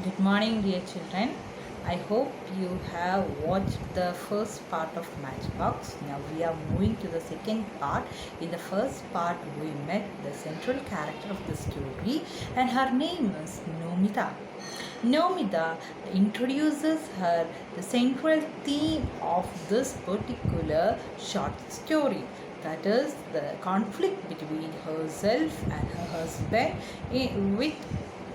Good morning, dear children. I hope you have watched the first part of Matchbox. Now we are moving to the second part. In the first part, we met the central character of the story, and her name is Nomita. Nomita introduces her the central theme of this particular short story, that is the conflict between herself and her husband with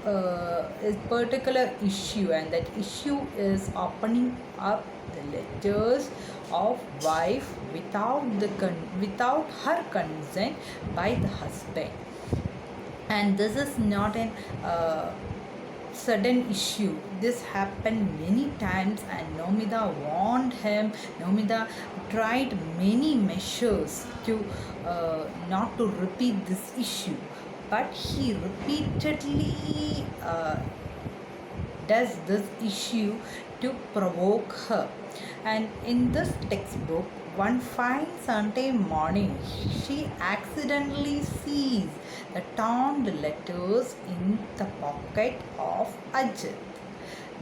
a particular issue, and that issue is opening up the letters of wife without her consent by the husband. And this is not an sudden issue. This happened many times, and Nomida warned him. Nomida tried many measures to not to repeat this issue, but he repeatedly does this issue to provoke her. And in this textbook, one fine Sunday morning, she accidentally sees the torn letters in the pocket of Ajit.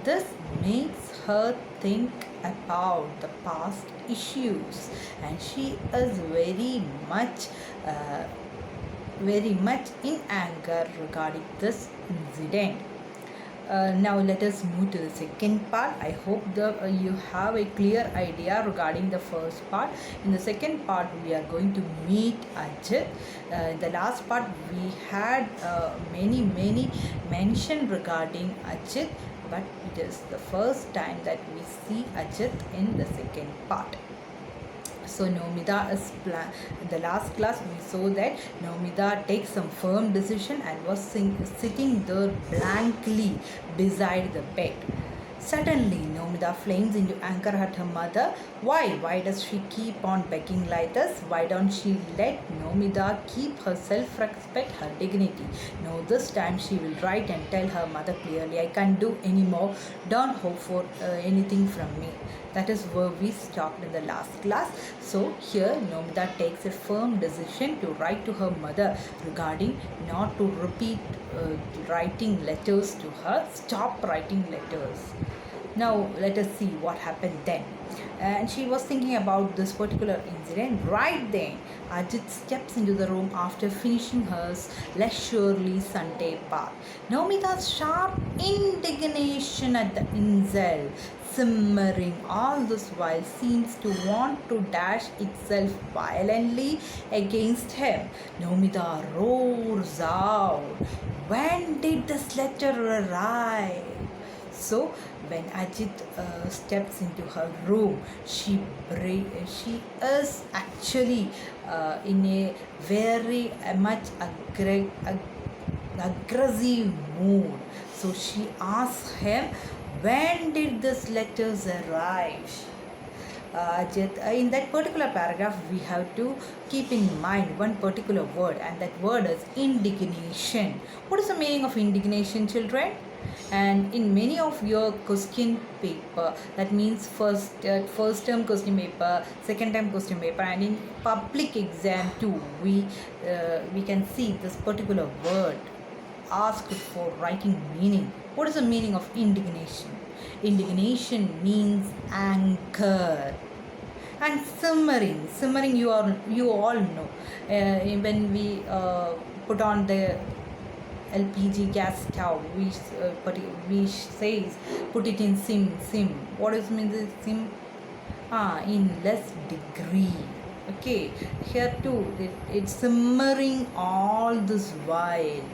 This makes her think about the past issues, and she is very much in anger regarding this incident. Now let us move to the second part. I hope you have a clear idea regarding the first part. In the second part, we are going to meet Ajit. In the last part, we had many mention regarding Ajit, but it is the first time that we see Ajit in the second part. So Nomida is in the last class we saw that Nomida takes some firm decision and was sitting there blankly beside the bed. Suddenly, Nomida flames into anger at her mother. Why? Why does she keep on begging like this? Why don't she let Nomida keep her self-respect, her dignity? No, this time she will write and tell her mother clearly, I can't do anymore. Don't hope for anything from me. That is where we stopped in the last class. So here Nomida takes a firm decision to write to her mother regarding not to repeat writing letters to her. Stop writing letters. Now let us see what happened then. And she was thinking about this particular incident. Right then, Ajit steps into the room after finishing her leisurely Sunday bath. Nomida's sharp indignation at the insult, simmering all this while, seems to want to dash itself violently against him. Nomida roars out, when did this letter arrive? So when Ajit steps into her room, she is actually in a very much aggressive mood. So she asks him, when did these letters arrive? In that particular paragraph, we have to keep in mind one particular word, and that word is indignation. What is the meaning of indignation, children? And in many of your question paper, that means first term question paper, second term question paper, and in public exam too, we can see this particular word asked for writing meaning. What is the meaning of indignation? Indignation means anger. And simmering you all know. When we put on the LPG gas stove, we says put it in sim. What does mean the sim? In less degree. Okay, here too it's simmering all this while.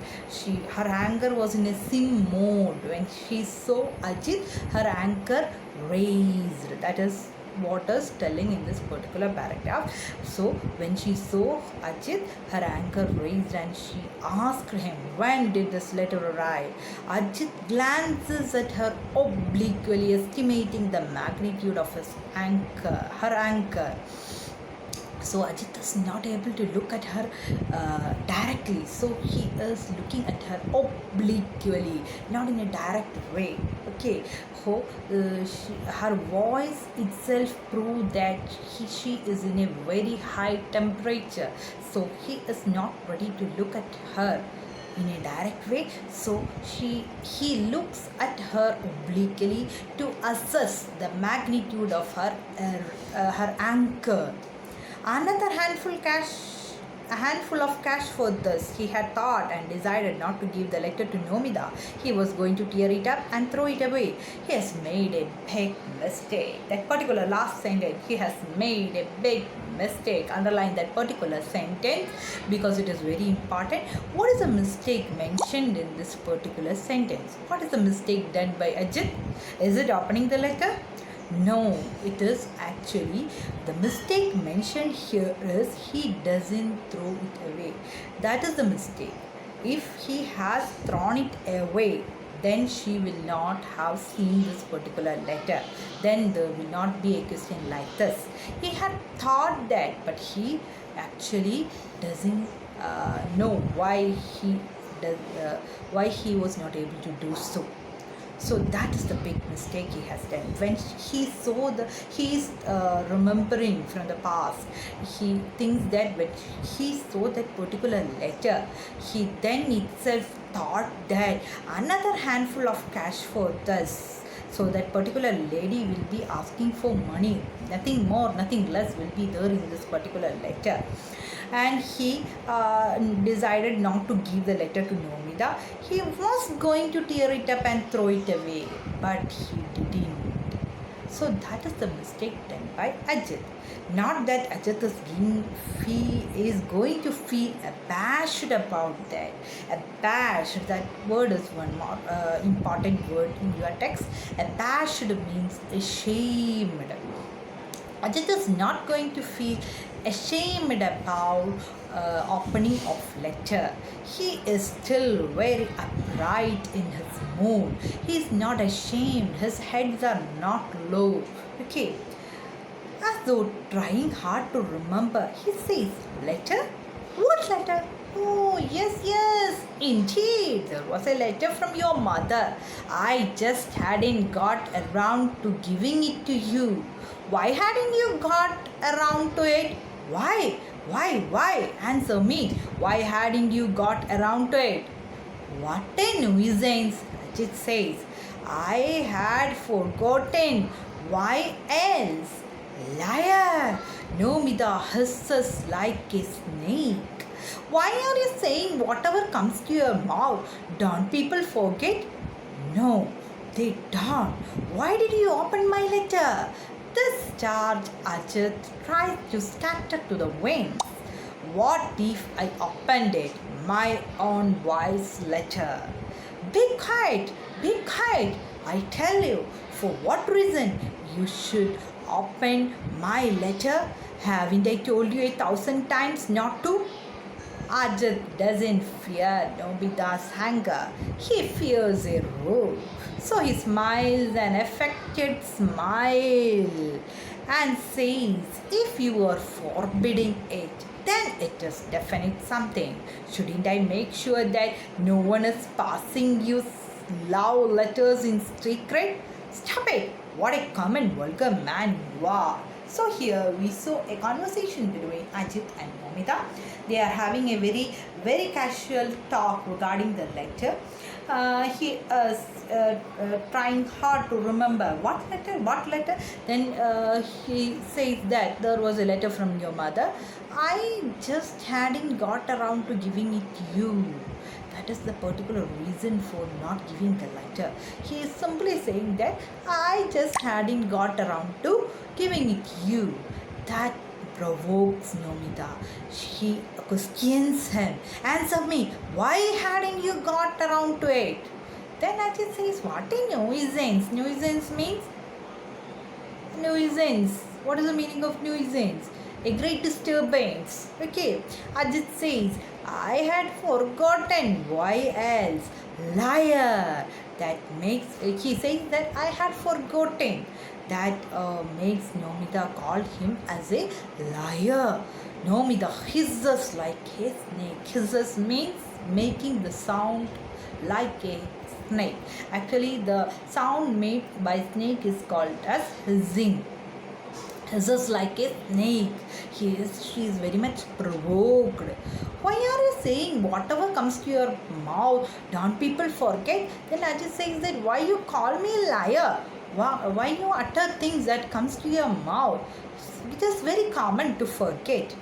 Her anger was in a sim mode. When she saw Ajit, her anger raised. That is what is telling in this particular paragraph. So when she saw Ajit, her anger raised, and she asked him, when did this letter arrive? Ajit glances at her obliquely, estimating the magnitude of her anger. So Ajit is not able to look at her directly, so he is looking at her obliquely, not in a direct way. Okay, so her voice itself proved that she is in a very high temperature, so he is not ready to look at her in a direct way. So he looks at her obliquely to assess the magnitude of her anger. Another a handful of cash for this. He had thought and decided not to give the letter to Nomida. He was going to tear it up and throw it away. He has made a big mistake. That particular last sentence, he has made a big mistake. Underline that particular sentence because it is very important. What is the mistake mentioned in this particular sentence? What is the mistake done by Ajit? Is it opening the letter? No, it is actually the mistake mentioned here is he doesn't throw it away. That is the mistake. If he has thrown it away, then she will not have seen this particular letter. Then there will not be a question like this. He had thought that, but he actually doesn't know why he was not able to do so. So that is the big mistake he has done. When he is remembering from the past, he thinks that when he saw that particular letter, he then itself thought that another handful of cash for this. So that particular lady will be asking for money. Nothing more, nothing less will be there in this particular letter. And he decided not to give the letter to Nomida. He was going to tear it up and throw it away, but he didn't. So that is the mistake done by Ajit. Not that Ajit is going to feel abashed about that. Abashed, that word is one more important word in your text. Abashed means ashamed. Ajit is not going to feel ashamed about opening of letter. He is still very upright in his mood. He is not ashamed. His heads are not low. Okay. As though trying hard to remember, he says, letter? What letter? Oh, yes, indeed. There was a letter from your mother. I just hadn't got around to giving it to you. Why hadn't you got around to it? Why? Answer me. Why hadn't you got around to it? What a nuisance, Ajit says. I had forgotten. Why else? Liar! Nomida hisses like a snake. Why are you saying whatever comes to your mouth? Don't people forget? No, they don't. Why did you open my letter? This charge Ajit tries to scatter to the winds. What if I opened it, my own wife's letter? Be quiet, I tell you. For what reason you should open my letter? Haven't I told you 1,000 times not to? Ajit doesn't fear Nobida's anger. He fears a rule. So he smiles an affected smile and says, if you are forbidding it, then it is definite something. Shouldn't I make sure that no one is passing you love letters in secret? Stop it! What a common vulgar man you are. So here we saw a conversation between Ajit and Nomida. They are having a very casual talk regarding the letter. He is trying hard to remember what letter. Then he says that there was a letter from your mother. I just hadn't got around to giving it to you. That is the particular reason for not giving the letter. He is simply saying that I just hadn't got around to giving it to you. That provokes Nomida. She questions him. Answer me, why hadn't you got around to it? Then Ajit says, what a nuisance. Nuisance means? Nuisance. What is the meaning of nuisance? A great disturbance. Okay. Ajit says, I had forgotten. Why else? Liar. That makes, he says that I had forgotten. That makes Nomida call him as a liar. Nomida hisses like a snake. Hisses means making the sound like a snake. Actually, the sound made by snake is called as hissing. Hisses like a snake. She is very much provoked. Why are you saying whatever comes to your mouth? Don't people forget? Then Ajit says that why you call me liar? Why you utter things that comes to your mouth? It is very common to forget.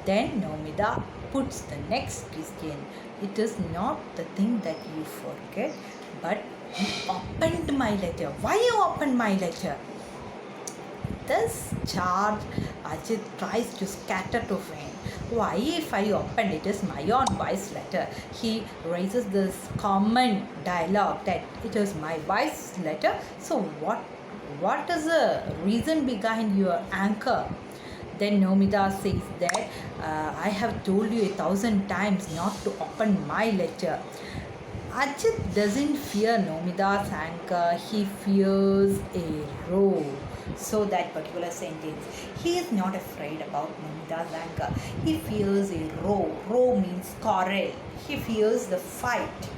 Then Nomida puts the next question. It is not the thing that you forget, but you opened my letter. Why you opened my letter? This charge Ajit tries to scatter to Wayne. Why, if I opened it is my own wife's letter? He raises this common dialogue that it is my wife's letter. So what is the reason behind your anger? Then Nomida says that I have told you 1,000 times not to open my letter. Ajit doesn't fear Nomida's anger, he fears a row. So that particular sentence, he is not afraid about Nomida's anger. He fears a row. Row means quarrel. He fears the fight.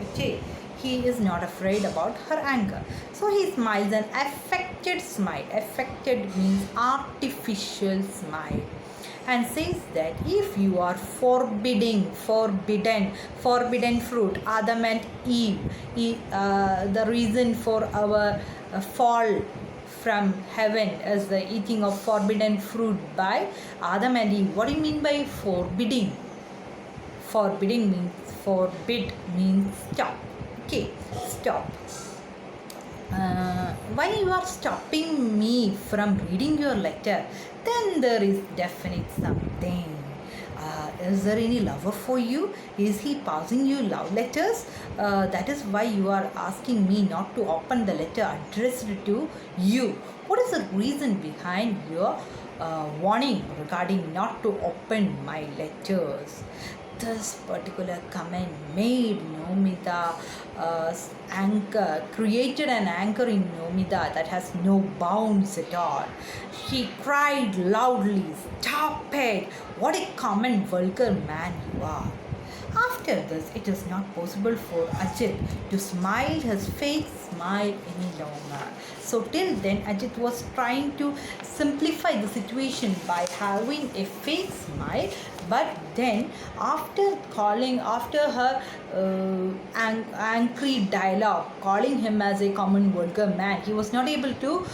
Okay. He is not afraid about her anger. So he smiles an affected smile. Affected means artificial smile. And says that if you are forbidden fruit, Adam and Eve, the reason for our fall from heaven is the eating of forbidden fruit by Adam and Eve. What do you mean by forbidding? Forbidding means forbid means stop. Okay, stop. Why you are stopping me from reading your letter? Then there is definite something. Is there any lover for you? Is he passing you love letters? That is why you are asking me not to open the letter addressed to you. What is the reason behind your warning regarding not to open my letters? This particular comment made Nomida created an anger in Nomida that has no bounds at all. She cried loudly, "Stop it! What a common vulgar man you are!" After this, it is not possible for Ajit to smile his fake smile any longer. So till then, Ajit was trying to simplify the situation by having a fake smile. But then, after her angry dialogue, calling him as a common vulgar man, he was not able to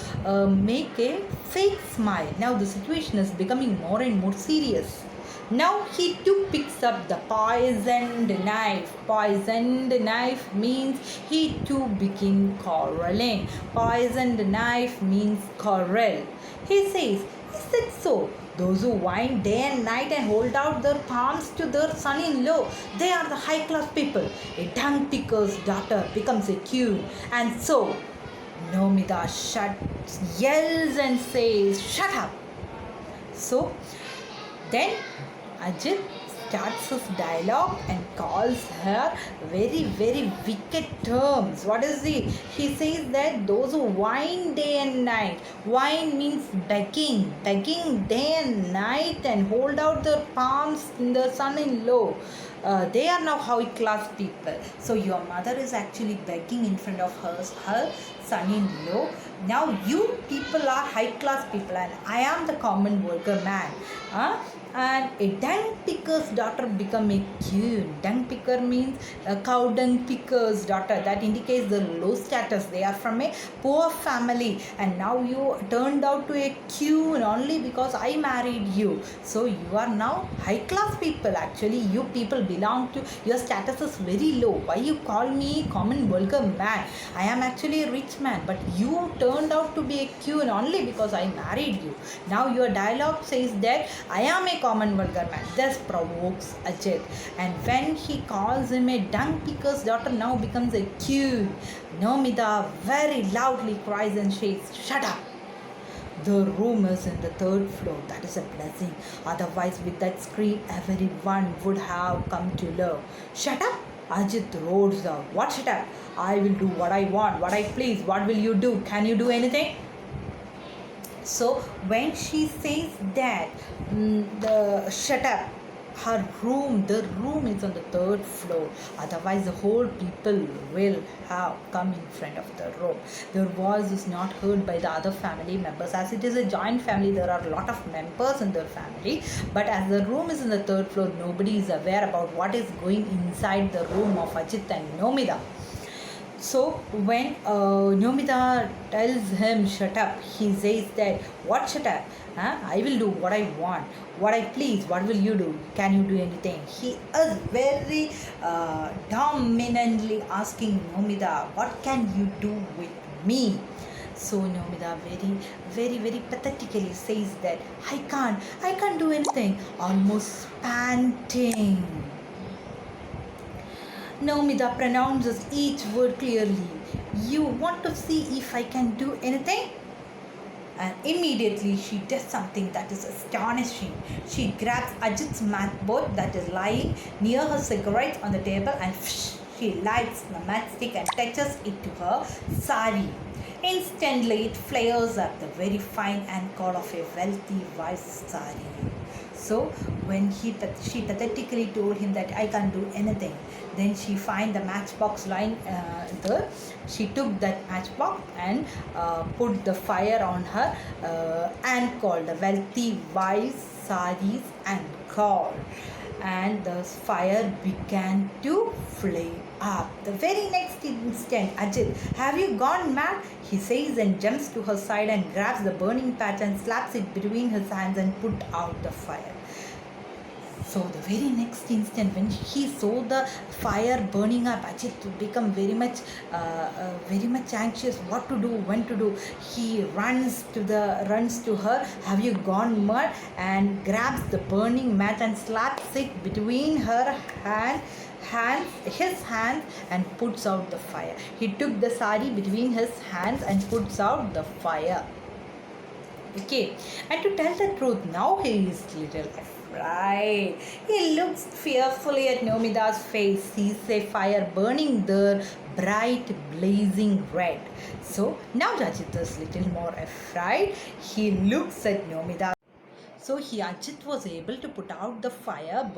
make a fake smile. Now the situation is becoming more and more serious. Now he too picks up the poisoned knife. Poisoned knife means he too became quarreling. Poisoned knife means quarrel. He says, "Is it so? Those who whine day and night and hold out their palms to their son-in-law, they are the high-class people. A dung picker's daughter becomes a queen." And so Nomida yells and says, "Shut up!" So then Ajit starts his dialogue and calls her very, very wicked terms. What is it? He says that those who whine day and night. Whine means begging. Begging day and night and hold out their palms in their son-in-law. They are now high-class people. So your mother is actually begging in front of her son-in-law. Now you people are high-class people and I am the common vulgar man. And a dung picker's daughter become a queen. Dung picker means a cow dung picker's daughter. That indicates the low status. They are from a poor family and now you turned out to a queen only because I married you. So you are now high class people. Actually you people belong to, your status is very low. Why you call me common vulgar man? I am actually a rich man, but you turned out to be a queen only because I married you. Now your dialogue says that I am a common vulgar man. This provokes Ajit, and when he calls him a dung picker's daughter, now becomes a queen. Nomida very loudly cries and shakes, "Shut up!" The room is in the third floor. That is a blessing. Otherwise, with that scream, everyone would have come to love. "Shut up!" Ajit roars out. "What shut up? I will do what I want, what I please. What will you do? Can you do anything?" So when she says that, the shut up, her room, the room is on the third floor, otherwise the whole people will have come in front of the room. Their voice is not heard by the other family members. As it is a joint family, there are a lot of members in their family, but as the room is in the third floor, nobody is aware about what is going inside the room of Ajit and Nomida. So when Nomida tells him shut up, he says that what shut up? Huh? I will do what I want, what I please. What will you do? Can you do anything? He is very dominantly asking Nomida, what can you do with me? So Nomida very pathetically says that I can't do anything, almost panting. Nomida pronounces each word clearly. You want to see if I can do anything? And immediately she does something that is astonishing. She grabs Ajit's matchboard that is lying near her cigarettes on the table and she lights the matchstick and touches it to her sari. Instantly it flares up, the very fine ankle of a wealthy wife's sari. So when she pathetically told him that I can't do anything, then she find the matchbox lying there. She took that matchbox and put the fire on her ankle, the wealthy wife's saris ankle, and the fire began to flame up. The very next instant, Ajit, have you gone mad? He says and jumps to her side and grabs the burning patch and slaps it between his hands and put out the fire. So the very next instant, when he saw the fire burning up, Ajit become very much anxious. What to do? When to do? He runs to her. Have you gone mad? And grabs the burning match and slaps it between her his hands and puts out the fire. He took the sari between his hands and puts out the fire. Okay, and to tell the truth, now he is little afraid. He looks fearfully at Nomida's face. Sees a fire burning there, bright, blazing red. So now Ajit is little more afraid. He looks at Nomida. So Ajit was able to put out the fire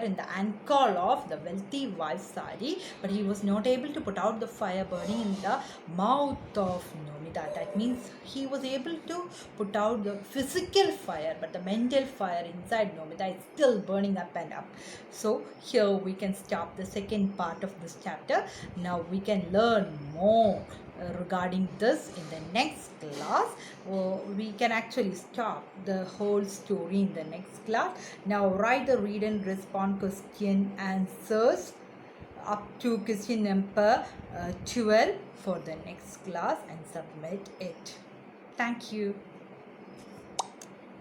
in the ankle of the wealthy wife's sari, but he was not able to put out the fire burning in the mouth of Nomida. That means he was able to put out the physical fire, but the mental fire inside Nomida is still burning up and up. So here we can stop the second part of this chapter. Now we can learn more regarding this in the next class. We can actually stop the whole story in the next class. Now write the read and respond question answers up to question number 12 for the next class and submit it. Thank you.